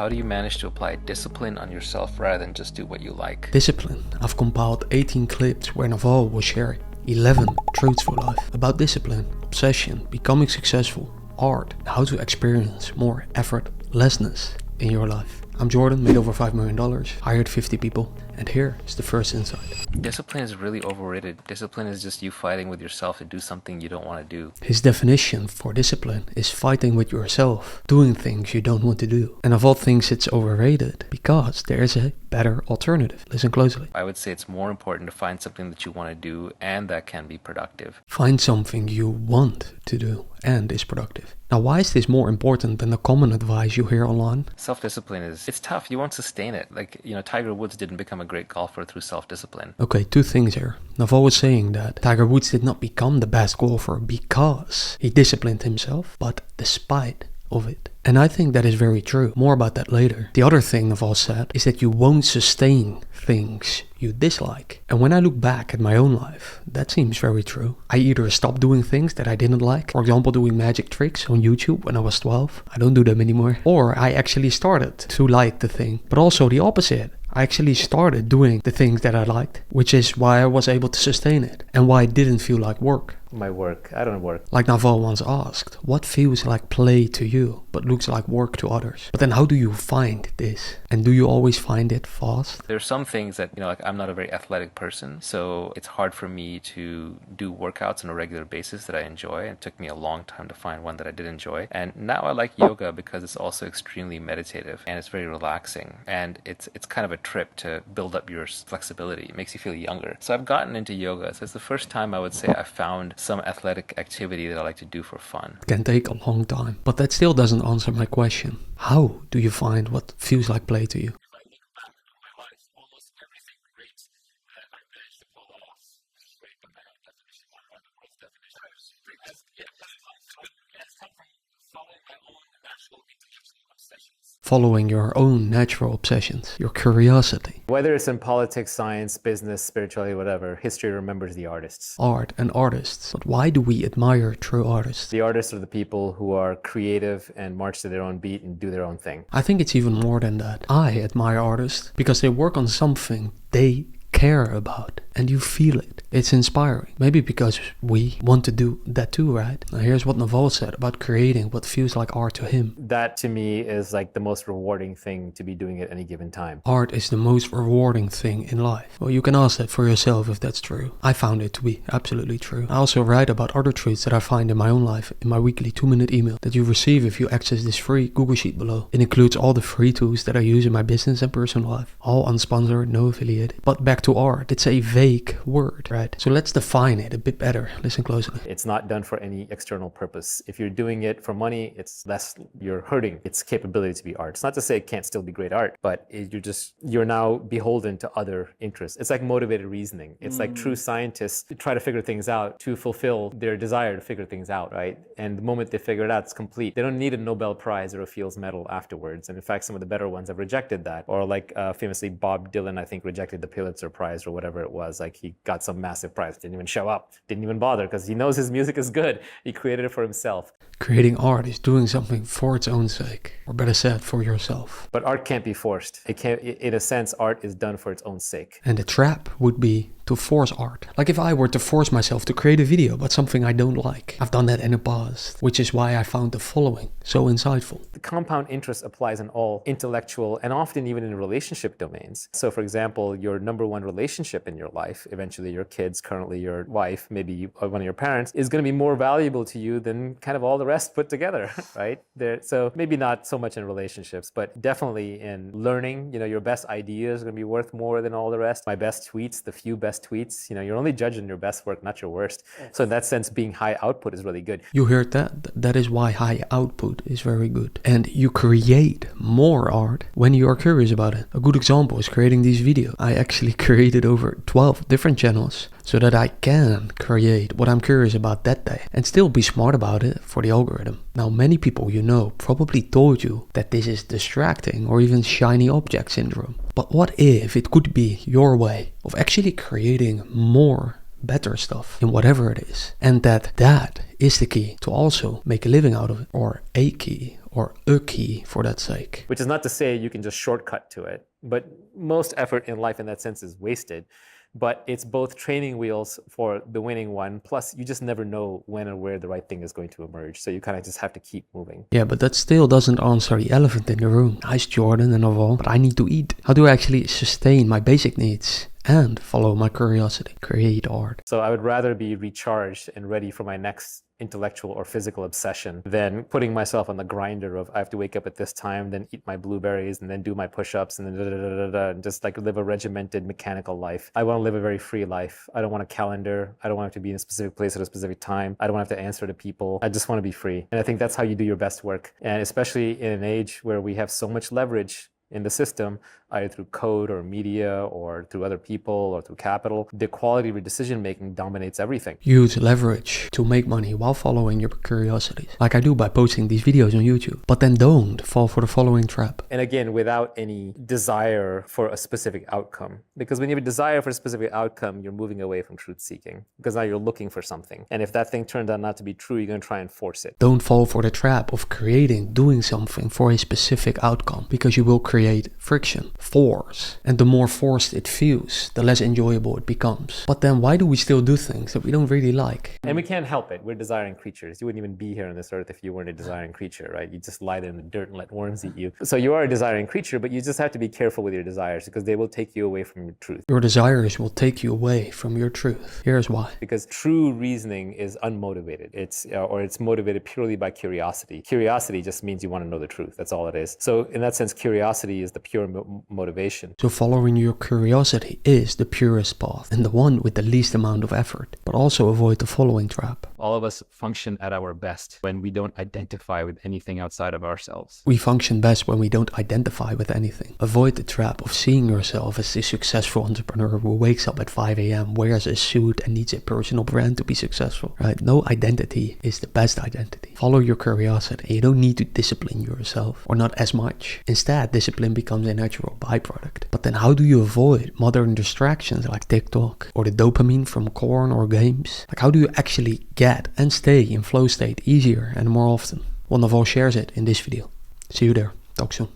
How do you manage to apply discipline on yourself rather than just do what you like? Discipline. I've compiled 18 clips where Naval will share 11 truths for life about discipline, obsession, becoming successful, art, and how to experience more effortlessness in your life. I'm Jordan, made over $5 million, hired 50 people, and here is the first insight. Discipline is really overrated. Discipline is just you fighting with yourself to do something you don't want to do. His definition for discipline is fighting with yourself, doing things you don't want to do. And Naval thinks it's overrated because there is a better alternative. Listen closely. I would say it's more important to find something that you want to do and that can be productive. Find something you want to do and is productive. Now, why is this more important than the common advice you hear online? Self-discipline it's tough. You won't sustain it. Tiger Woods didn't become a great golfer through self-discipline. Okay, two things here. Naval was saying that Tiger Woods did not become the best golfer because he disciplined himself, but despite of it. And I think that is very true. More about that later. The other thing Naval said is that you won't sustain things you dislike. And when I look back at my own life, that seems very true. I either stopped doing things that I didn't like, for example doing magic tricks on YouTube when I was 12. I don't do them anymore. Or I actually started to like the thing. But also the opposite. I actually started doing the things that I liked, which is why I was able to sustain it and why it didn't feel like work. My work. I don't work. Like Naval once asked, what feels like play to you but looks like work to others? But then how do you find this? And do you always find it fast? There's some things that, I'm not a very athletic person, so it's hard for me to do workouts on a regular basis that I enjoy. It took me a long time to find one that I did enjoy. And now I like yoga because it's also extremely meditative and it's very relaxing. And it's kind of a trip to build up your flexibility. It makes you feel younger. So I've gotten into yoga. So it's the first time I would say I found some athletic activity that I like to do for fun. It can take a long time, but that still doesn't answer my question. How do you find what feels like play to you? Following your own natural obsessions, your curiosity. Whether it's in politics, science, business, spirituality, whatever, history remembers the artists. Art and artists. But why do we admire true artists? The artists are the people who are creative and march to their own beat and do their own thing. I think it's even more than that. I admire artists because they work on something they care about and you feel it. It's inspiring. Maybe because we want to do that too, right? Now here's what Naval said about creating what feels like art to him. That to me is like the most rewarding thing to be doing at any given time. Art is the most rewarding thing in life. Well, you can ask that for yourself if that's true. I found it to be absolutely true. I also write about other truths that I find in my own life in my weekly 2-minute email that you receive if you access this free Google Sheet below. It includes all the free tools that I use in my business and personal life. All unsponsored, no affiliate. But back to art. It's a vague word, right? So let's define it a bit better. Listen closely. It's not done for any external purpose. If you're doing it for money, you're hurting its capability to be art. It's not to say it can't still be great art, but you're now beholden to other interests. It's like motivated reasoning. It's like true scientists try to figure things out to fulfill their desire to figure things out, right? And the moment they figure it out, it's complete. They don't need a Nobel Prize or a Fields Medal afterwards. And in fact, some of the better ones have rejected that. Or famously, Bob Dylan, I think, rejected the Pulitzer Prize or whatever it was. Like he got some massive prize, didn't even show up, didn't even bother because he knows his music is good. He created it for himself. Creating art is doing something for its own sake, or better said, for yourself. But art can't be forced. It can't. In a sense, art is done for its own sake. And the trap would be to force art. Like if I were to force myself to create a video about something I don't like. I've done that in the past, which is why I found the following so insightful. The compound interest applies in all intellectual and often even in relationship domains. So for example, your number one relationship in your life, eventually your kids, currently your wife, maybe one of your parents, is going to be more valuable to you than kind of all the rest put together, right? So maybe not so much in relationships, but definitely in learning, your best ideas are going to be worth more than all the rest. My best tweets, the few best tweets, you're only judging your best work, not your worst. So in that sense, being high output is really good. You heard that? That is why high output is very good. And you create more art when you are curious about it. A good example is creating these videos. I actually created over 12 different channels so that I can create what I'm curious about that day and still be smart about it for the algorithm. Now, many people probably told you that this is distracting or even shiny object syndrome. But what if it could be your way of actually creating more better stuff in whatever it is. And that is the key to also make a living out of it, or a key, or a key for that sake. Which is not to say you can just shortcut to it, but most effort in life in that sense is wasted. But it's both training wheels for the winning one, plus you just never know when or where the right thing is going to emerge. So you kind of just have to keep moving. Yeah, but that still doesn't answer the elephant in the room. Nice Jordan and all, but I need to eat. How do I actually sustain my basic needs and follow my curiosity? Create art. So I would rather be recharged and ready for my next intellectual or physical obsession than putting myself on the grinder of I have to wake up at this time, then eat my blueberries, and then do my push-ups, and then and just like live a regimented mechanical life. I want to live a very free life. I don't want a calendar. I don't want to be in a specific place at a specific time. I don't want to have to answer to people. I just want to be free. And I think that's how you do your best work. And especially in an age where we have so much leverage in the system, either through code or media or through other people or through capital, the quality of your decision making dominates everything. Use leverage to make money while following your curiosities, like I do by posting these videos on YouTube. But then don't fall for the following trap. And again, without any desire for a specific outcome. Because when you have a desire for a specific outcome, you're moving away from truth seeking. Because now you're looking for something. And if that thing turned out not to be true, you're going to try and force it. Don't fall for the trap of doing something for a specific outcome, because you will create friction, force, and the more forced it feels, the less enjoyable it becomes. But then why do we still do things that we don't really like? And we can't help it. We're desiring creatures. You wouldn't even be here on this earth if you weren't a desiring creature, right? You just lie there in the dirt and let worms eat you. So you are a desiring creature, but you just have to be careful with your desires because they will take you away from your truth. Your desires will take you away from your truth. Here's why. Because true reasoning is unmotivated. It's motivated purely by curiosity. Curiosity just means you want to know the truth. That's all it is. So in that sense, curiosity is the pure motivation. So following your curiosity is the purest path and the one with the least amount of effort. But also avoid the following trap. All of us function at our best when we don't identify with anything outside of ourselves. We function best when we don't identify with anything. Avoid the trap of seeing yourself as the successful entrepreneur who wakes up at 5 a.m., wears a suit and needs a personal brand to be successful. Right? No identity is the best identity. Follow your curiosity. You don't need to discipline yourself, or not as much. Instead, discipline becomes a natural byproduct. But then how do you avoid modern distractions like TikTok or the dopamine from corn or games? Like how do you actually get and stay in flow state easier and more often? Well, Naval shares it in this video. See you there. Talk soon.